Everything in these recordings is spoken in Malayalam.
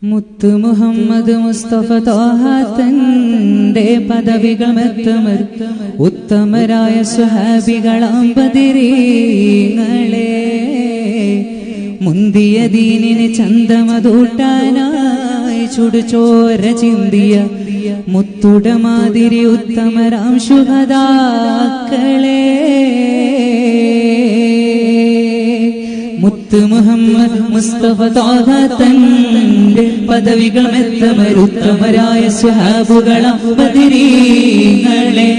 മുത്തു മുഹമ്മദ് മുസ്തഫ ത്വാഹ തന്റെ പദവികളെത്തുമർ ഉത്തമരായ സ്വഹാബികളാം ബദരീങ്ങളെ മുന്തിയ ദീനിന് ചന്തമതൂട്ടാനായി ചുടുചോര ചിന്തിയ മുത്തുട മാതിരി ഉത്തമരാം ശുഹദാക്കളെ മുത്ത് മുഹമ്മദ് മുസ്തഫ ത്വാഹ തന്റെ പദവികളെത്തുമർ ഉത്തമരായ സ്വഹാബുകളാം ബദരീങ്ങളെ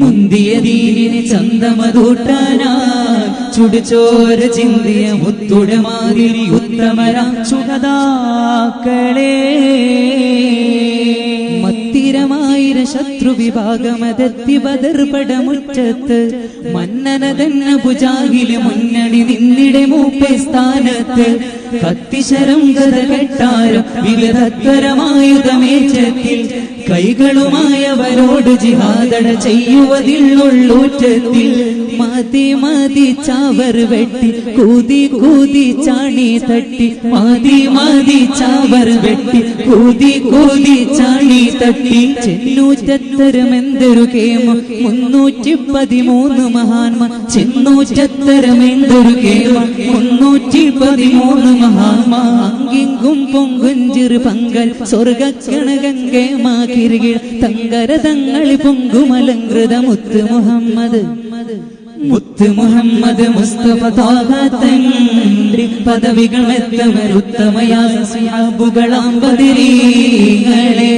മുന്തിയ ദീനിന് ചന്തമതൂട്ടാനായി ചുടുചോര ചിന്തിയ മുത്തുട മാതിരി ഉത്തമരാം ശുഹദാക്കളെ മത്തിരമായിര ശത്രു വിഭാഗമതെത്തി ബദർ പടമുറ്റത്ത് മന്നന തന്നെ ഭുജാകില് മുന്നണി നിന്നിടെ മൂപ്പേ സ്ഥാനത്ത് കത്തിശരം ഗത കെട്ടാരം വിവിധത്തരമായുധമേറ്റത്തിൽ കൈകളുമായവരോട് ജിഹാദട ചെയ്യുവതിലുള്ളൂറ്റത്തിൽ മതി മതി ചാവർ വെട്ടി കൂതി കൂതി ചാണി തട്ടി മതി മതി ചാവർ വെട്ടി കൂതി കൂതി ചാണി തട്ടി ചെന്നൂറ്റത്തരമെന്തൊരു കേമം 313 മഹാന്മാർ ചെന്നൂറ്റത്തരമെന്തൊരു കേമം 313 മഹാന്മാർ അങ്കിങ്കും പൊങ്കുഞ്ചിറ് പങ്കൽ സ്വർഗക്കണഗംഗേ മാകിരികിൽ തങ്കരതങ്ങളി പൊങ്കുമലങ്കൃത മുത്ത് മുഹമ്മദ് മുസ്തഫ ത്വാഹ തന്റെ പദവികളെത്തുമർ ഉത്തമയായ സ്വഹാബുകളാം ബദരീങ്ങളെ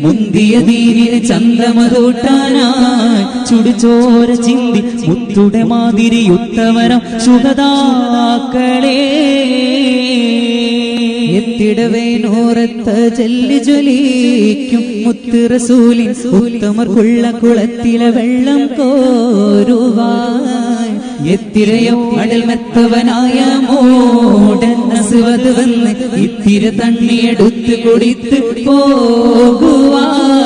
മുന്തിയ ദീനിന് ചന്തമതൂട്ടാനായി ചുടുചോര ചിന്തി മുത്തുട മാതിരി ഉത്തമരം ശുഹദാക്കളെ എത്തിടവേ നോറത്ത ജല്ലി ജ്വലിക്കും മുത്ത് റസൂലിൻ ഉത്തമർക്കുള്ള കുളത്തിലെ വെള്ളം കോരുവാൻ എത്തിരയോ അടൽ മെത്തവനായ മോടൻ അസുവത് വന്ന് ഇത്തിര തണ്ണിയെടുത്ത് കുടിത്ത് പോകുവാൻ